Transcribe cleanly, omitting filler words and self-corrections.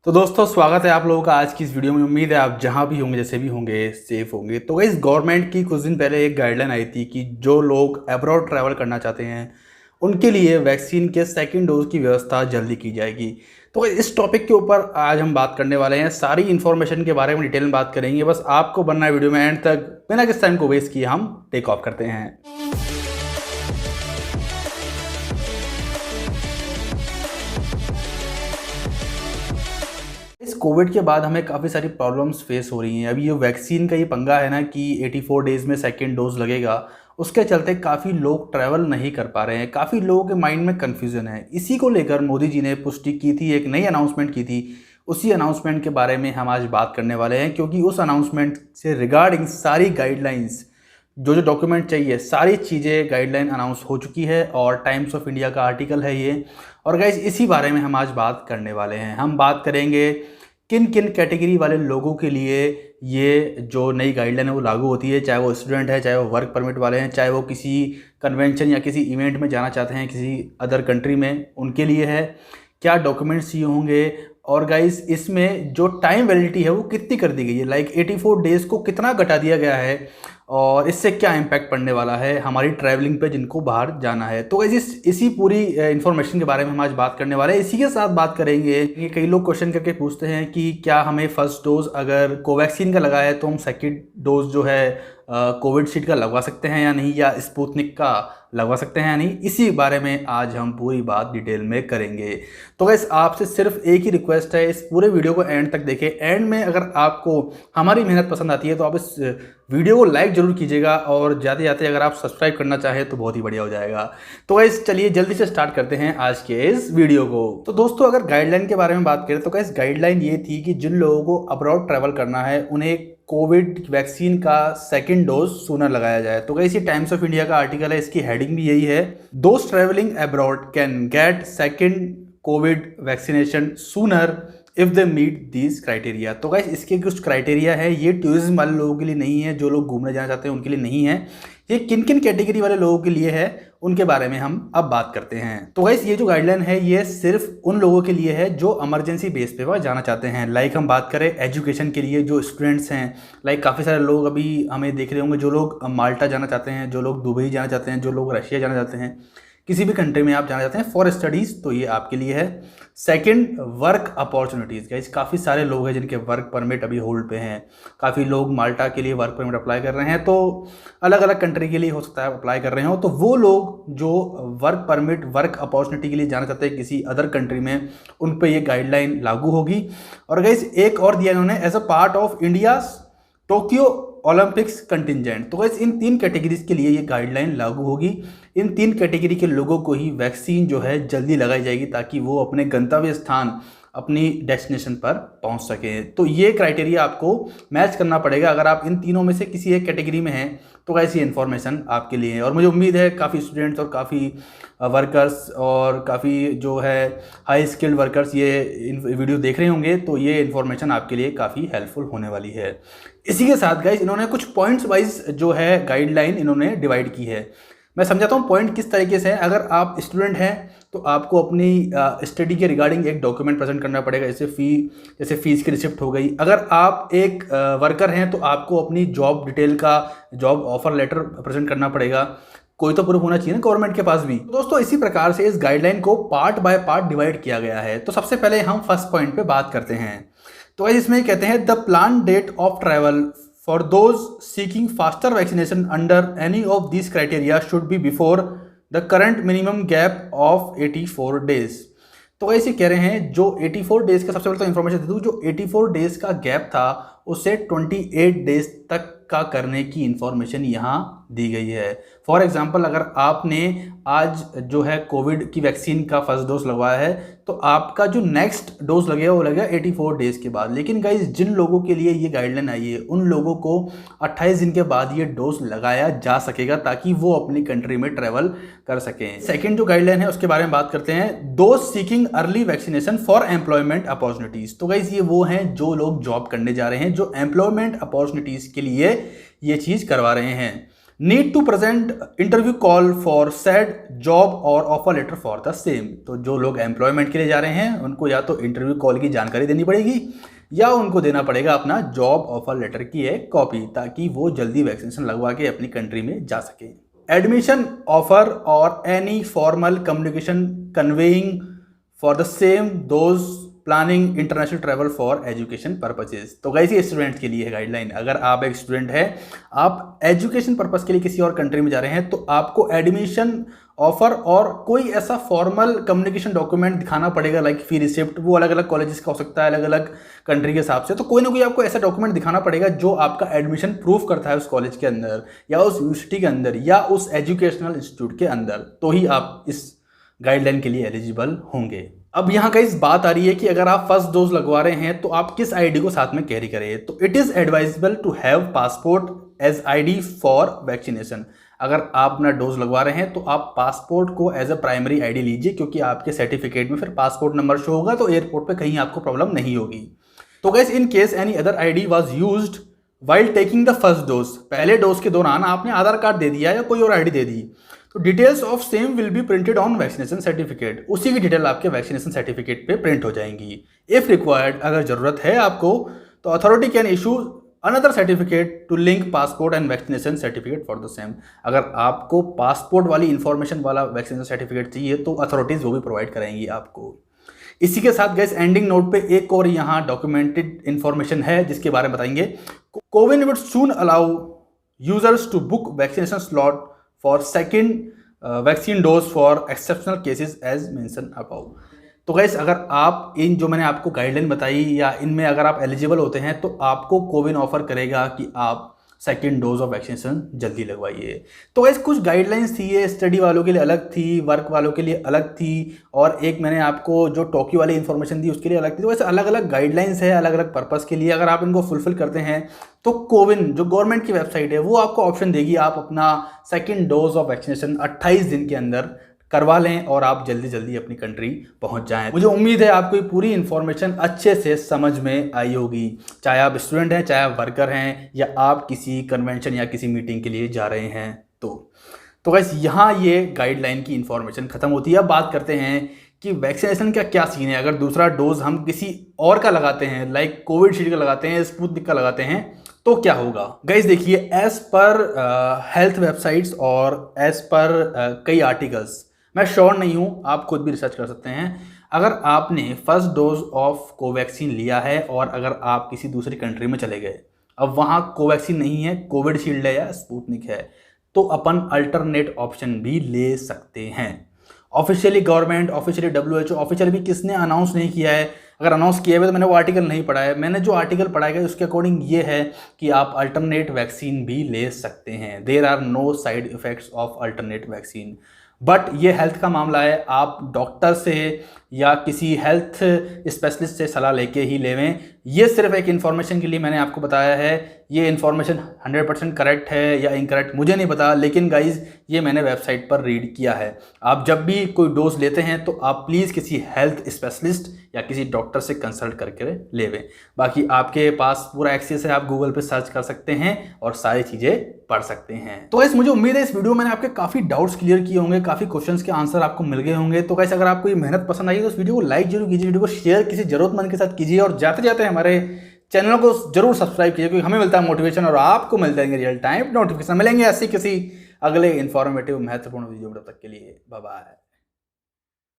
तो दोस्तों स्वागत है आप लोगों का आज की इस वीडियो में। उम्मीद है आप जहां भी होंगे जैसे भी होंगे सेफ होंगे। तो गाइस गवर्नमेंट की कुछ दिन पहले एक गाइडलाइन आई थी कि जो लोग अब्रॉड ट्रैवल करना चाहते हैं उनके लिए वैक्सीन के सेकंड डोज की व्यवस्था जल्दी की जाएगी। तो इस टॉपिक के ऊपर आज हम बात करने वाले हैं। सारी इन्फॉर्मेशन के बारे में डिटेल में बात करेंगे। बस आपको बनना है वीडियो में एंड तक। बिना किस टाइम को वेस्ट किए हम टेक ऑफ करते हैं। इस कोविड के बाद हमें काफ़ी सारी प्रॉब्लम्स फेस हो रही हैं। अभी ये वैक्सीन का ये पंगा है ना कि 84 डेज़ में सेकेंड डोज लगेगा, उसके चलते काफ़ी लोग ट्रैवल नहीं कर पा रहे हैं। काफ़ी लोगों के माइंड में कन्फ्यूज़न है। इसी को लेकर मोदी जी ने पुष्टि की थी, एक नई अनाउंसमेंट की थी। उसी अनाउंसमेंट के बारे में हम आज बात करने वाले हैं, क्योंकि उस अनाउंसमेंट से रिगार्डिंग सारी गाइडलाइंस जो डॉक्यूमेंट चाहिए सारी चीज़ें गाइडलाइन अनाउंस हो चुकी है और टाइम्स ऑफ इंडिया का आर्टिकल है ये। और गाइस इसी बारे में हम आज बात करने वाले हैं। हम बात करेंगे किन किन कैटेगरी वाले लोगों के लिए ये जो नई गाइडलाइन है वो लागू होती है, चाहे वो स्टूडेंट है, चाहे वो वर्क परमिट वाले हैं, चाहे वो किसी कन्वेंशन या किसी इवेंट में जाना चाहते हैं किसी अदर कंट्री में, उनके लिए है। क्या डॉक्यूमेंट्स चाहिए होंगे और गाइस इसमें जो टाइम वैलिडिटी है वो कितनी कर दी गई है, लाइक 84 डेज़ को कितना घटा दिया गया है और इससे क्या इम्पैक्ट पड़ने वाला है हमारी ट्रैवलिंग पे जिनको बाहर जाना है। तो इसी पूरी इन्फॉर्मेशन के बारे में हम आज बात करने वाले हैं। इसी के साथ बात करेंगे कि कई लोग क्वेश्चन करके पूछते हैं कि क्या हमें फर्स्ट डोज अगर कोवैक्सीन का लगा है तो हम सेकेंड डोज जो है कोविडशील्ड का लगवा सकते हैं या नहीं, या स्पुतनिक का लगवा सकते हैं या नहीं। इसी बारे में आज हम पूरी बात डिटेल में करेंगे। तो गाइस आपसे सिर्फ एक ही रिक्वेस्ट है, इस पूरे वीडियो को एंड तक देखें। एंड में अगर आपको हमारी मेहनत पसंद आती है तो आप इस वीडियो को लाइक जरूर कीजिएगा और जाते जाते अगर आप सब्सक्राइब करना चाहें तो बहुत ही बढ़िया हो जाएगा। तो गाइस चलिए जल्दी से स्टार्ट करते हैं आज के इस वीडियो को। तो दोस्तों अगर गाइडलाइन के बारे में बात करें तो गाइस गाइडलाइन ये थी कि जिन लोगों को अब्रॉड ट्रैवल करना है उन्हें कोविड वैक्सीन का सेकेंड डोज सूनर लगाया जाए। तो गाइस ये टाइम्स ऑफ इंडिया का आर्टिकल है, इसकी हेडिंग भी यही है, those travelling abroad can get second covid vaccination sooner if they meet these criteria. तो गाइस इसके कुछ क्राइटेरिया है, ये टूरिज्म वाले लोगों के लिए नहीं है, जो लोग घूमने जाना चाहते हैं उनके लिए नहीं है। ये किन किन कैटेगरी वाले लोगों के लिए है उनके बारे में हम अब बात करते हैं। तो गाइस ये जो गाइडलाइन है ये सिर्फ उन लोगों के लिए है जो इमरजेंसी बेस पे वह जाना चाहते हैं। लाइक हम बात करें एजुकेशन के लिए, जो स्टूडेंट्स हैं, लाइक काफ़ी सारे लोग अभी हमें देख रहे होंगे, जो लोग माल्टा जाना चाहते हैं, जो लोग दुबई जाना चाहते हैं, जो लोग रशिया जाना चाहते हैं, किसी भी कंट्री में आप जाना चाहते हैं फॉर स्टडीज़, तो ये आपके लिए है। सेकंड वर्क अपॉर्चुनिटीज़, गाइस काफ़ी सारे लोग हैं जिनके वर्क परमिट अभी होल्ड पे हैं। काफ़ी लोग माल्टा के लिए वर्क परमिट अप्लाई कर रहे हैं, तो अलग अलग कंट्री के लिए हो सकता है अप्लाई कर रहे हो। तो वो लोग जो वर्क परमिट वर्क अपॉर्चुनिटी के लिए जाना चाहते हैं किसी अदर कंट्री में, उन पर ये गाइडलाइन लागू होगी। और गाइस एक और दिया इन्होंने, as a part of India Tokyo Olympics contingent. तो गाइस इन 3 कैटेगरीज के लिए ये गाइडलाइन लागू होगी। इन 3 कैटेगरी के लोगों को ही वैक्सीन जो है जल्दी लगाई जाएगी ताकि वो अपने गंतव्य स्थान, अपनी डेस्टिनेशन पर पहुंच सकें। तो ये क्राइटेरिया आपको मैच करना पड़ेगा। अगर आप इन तीनों में से किसी एक कैटेगरी में हैं तो ऐसी इन्फॉर्मेशन आपके लिए है। और मुझे उम्मीद है काफ़ी स्टूडेंट्स और काफ़ी वर्कर्स और काफ़ी जो है हाई स्किल्ड वर्कर्स ये वीडियो देख रहे होंगे, तो ये इन्फॉर्मेशन आपके लिए काफ़ी हेल्पफुल होने वाली है। इसी के साथ गाइस इन्होंने कुछ पॉइंट्स वाइज जो है गाइडलाइन इन्होंने डिवाइड की है। मैं समझाता हूँ पॉइंट किस तरीके से है। अगर आप स्टूडेंट हैं तो आपको अपनी स्टडी के रिगार्डिंग एक डॉक्यूमेंट प्रेजेंट करना पड़ेगा, जैसे फीस की रिसिप्ट हो गई। अगर आप एक वर्कर हैं तो आपको अपनी जॉब डिटेल का जॉब ऑफर लेटर प्रेजेंट करना पड़ेगा। कोई तो प्रूफ होना चाहिए ना गवर्नमेंट के पास भी। तो दोस्तों इसी प्रकार से इस गाइडलाइन को पार्ट बाय पार्ट डिवाइड किया गया है। तो सबसे पहले हम फर्स्ट पॉइंट पे बात करते हैं। तो इसमें कहते हैं the plan date of travel for those seeking faster vaccination under any of these criteria should be before the current minimum gap of 84 days। तो ऐसे कह रहे हैं जो 84 डेज का, सबसे पहले तो इन्फॉर्मेशन दे दूँ, जो 84 डेज का गैप था उसे 28 डेज तक का करने की इन्फॉर्मेशन यहाँ दी गई है। फॉर एग्जांपल अगर आपने आज जो है कोविड की वैक्सीन का फर्स्ट डोज लगवाया है तो आपका जो नेक्स्ट डोज लगेगा वो लगेगा 84 डेज के बाद। लेकिन गाइज जिन लोगों के लिए ये गाइडलाइन आई है उन लोगों को 28 दिन के बाद ये डोज लगाया जा सकेगा ताकि वो अपनी कंट्री में ट्रेवल कर सकें। सेकेंड जो गाइडलाइन है उसके बारे में बात करते हैं, those seeking early vaccination for employment opportunities. तो गाइज ये वो हैं जो लोग जॉब करने जा रहे हैं, जो एम्प्लॉयमेंट अपॉर्चुनिटीज के लिए ये चीज़ करवा रहे हैं। Need to present interview call for said job और offer letter for the same. तो जो लोग एम्प्लॉयमेंट के लिए जा रहे हैं उनको या तो इंटरव्यू कॉल की जानकारी देनी पड़ेगी या उनको देना पड़ेगा अपना जॉब ऑफर लेटर की एक कॉपी, ताकि वो जल्दी वैक्सीनेशन लगवा के अपनी कंट्री में जा सके। एडमिशन ऑफर और any formal communication conveying for the same those planning international travel for education purposes. तो गाइस ये स्टूडेंट्स के लिए है गाइडलाइन। अगर आप एक स्टूडेंट है, आप एजुकेशन पर्पज के लिए किसी और कंट्री में जा रहे हैं, तो आपको एडमिशन ऑफर और कोई ऐसा फॉर्मल कम्युनिकेशन डॉक्यूमेंट दिखाना पड़ेगा, लाइक फी रिसिप्ट। वो अलग अलग कॉलेजेस का हो सकता है, अलग अलग कंट्री के हिसाब से। तो कोई ना कोई आपको ऐसा डॉक्यूमेंट दिखाना पड़ेगा जो आपका एडमिशन प्रूफ करता है उस कॉलेज के अंदर या उस यूनिवर्सिटी के अंदर या उस एजुकेशनल इंस्टीट्यूट के अंदर, तो ही आप इस गाइडलाइन के लिए एलिजिबल होंगे। अब यहाँ का इस बात आ रही है कि अगर आप फर्स्ट डोज लगवा रहे हैं तो आप किस आईडी को साथ में कैरी करें। तो it is advisable to have passport as ID for vaccination. अगर आप अपना डोज लगवा रहे हैं तो आप पासपोर्ट को एज अ प्राइमरी आईडी लीजिए, क्योंकि आपके सर्टिफिकेट में फिर पासपोर्ट नंबर शो होगा, तो एयरपोर्ट पे कहीं आपको प्रॉब्लम नहीं होगी। तो guys in case any other ID was used while taking the first dose, पहले डोज के दौरान आपने आधार कार्ड दे दिया या कोई और आईडी दे दी, तो details of same will be printed on vaccination certificate. उसी की डिटेल आपके वैक्सीनेशन सर्टिफिकेट पे प्रिंट हो जाएंगी। इफ रिक्वायर्ड, अगर जरूरत है आपको, तो authority can issue another certificate to link passport and vaccination certificate for the same. अगर आपको पासपोर्ट वाली इंफॉर्मेशन वाला वैक्सीनेशन सर्टिफिकेट चाहिए तो अथॉरिटीज वो भी प्रोवाइड कराएंगी आपको। इसी के साथ गाइस एंडिंग नोट पे एक और यहाँ डॉक्यूमेंटेड इंफॉर्मेशन है जिसके बारे में बताएंगे। CoWIN would soon allow users to book vaccination slot for second vaccine dose for exceptional cases as mentioned above. तो गाइस अगर आप इन जो मैंने आपको गाइडलाइन बताई या इनमें अगर आप एलिजिबल होते हैं तो आपको कोविन ऑफर करेगा कि आप सेकेंड डोज ऑफ वैक्सीनेशन जल्दी लगवाइए। तो गाइस कुछ गाइडलाइंस थी, ये स्टडी वालों के लिए अलग थी, वर्क वालों के लिए अलग थी, और एक मैंने आपको जो टोक्यो वाली इन्फॉर्मेशन दी उसके लिए अलग थी। तो वैसे अलग अलग गाइडलाइंस है अलग अलग पर्पस के लिए। अगर आप इनको फुलफिल करते हैं तो कोविन जो गवर्नमेंट की वेबसाइट है वो आपको ऑप्शन देगी, आप अपना सेकेंड डोज ऑफ वैक्सीनेशन 28 दिन के अंदर करवा लें और आप जल्दी जल्दी अपनी कंट्री पहुंच जाएं। मुझे उम्मीद है आपको ये पूरी इन्फॉर्मेशन अच्छे से समझ में आई होगी, चाहे आप स्टूडेंट हैं, चाहे आप वर्कर हैं, या आप किसी कन्वेंशन या किसी मीटिंग के लिए जा रहे हैं। तो गाइस यहाँ ये गाइडलाइन की इन्फॉर्मेशन खत्म होती है। अब बात करते हैं कि वैक्सीनेशन का क्या सीन है। अगर दूसरा डोज हम किसी और का लगाते हैं, लाइक कोविशील्ड का लगाते हैं, स्पुतनिक का लगाते हैं, तो क्या होगा। गाइस देखिए, एज पर हेल्थ वेबसाइट्स और एज पर कई आर्टिकल्स, मैं श्योर नहीं हूँ, आप खुद भी रिसर्च कर सकते हैं। अगर आपने फर्स्ट डोज ऑफ कोवैक्सीन लिया है और अगर आप किसी दूसरी कंट्री में चले गए, अब वहाँ कोवैक्सीन नहीं है, कोविशील्ड है या स्पुतनिक है, तो अपन अल्टरनेट ऑप्शन भी ले सकते हैं। Officially government, officially WHO, officially भी किसने अनाउंस नहीं किया है। अगर अनाउंस किया हुआ तो मैंने वो आर्टिकल नहीं पढ़ा है। मैंने जो आर्टिकल पढ़ा है उसके अकॉर्डिंग ये है कि आप अल्टरनेट वैक्सीन भी ले सकते हैं। There are no side effects of alternate vaccine. But ये हेल्थ का मामला है, आप डॉक्टर से या किसी हेल्थ स्पेशलिस्ट से सलाह लेके ही लेवें। ये सिर्फ एक इन्फॉर्मेशन के लिए मैंने आपको बताया है। ये इन्फॉर्मेशन 100% करेक्ट है या इनकरेक्ट मुझे नहीं पता, लेकिन गाइज ये मैंने वेबसाइट पर रीड किया है। आप जब भी कोई डोज लेते हैं तो आप प्लीज़ किसी हेल्थ स्पेशलिस्ट या किसी डॉक्टर से कंसल्ट करके लेवें। बाकी आपके पास पूरा एक्सेस है, आप गूगल पे सर्च कर सकते हैं और सारी चीज़ें पढ़ सकते हैं। तो गाइस मुझे उम्मीद है इस वीडियो में मैंने आपके काफ़ी डाउट्स क्लियर किए होंगे, काफ़ी क्वेश्चंस के आंसर आपको मिल गए होंगे। तो गाइस अगर आपको ये मेहनत पसंद आई तो इस वीडियो को लाइक जरूर कीजिए, वीडियो को शेयर किसी जरूरतमंद के साथ कीजिए, और जाते जाते हमारे चैनल को जरूर सब्सक्राइब कीजिए, क्योंकि हमें मिलता है मोटिवेशन और आपको मिल जाएंगे रियल टाइम नोटिफिकेशन। मिलेंगे ऐसी किसी अगले इन्फॉर्मेटिव महत्वपूर्ण वीडियो में, तब तक के लिए बाय बाय।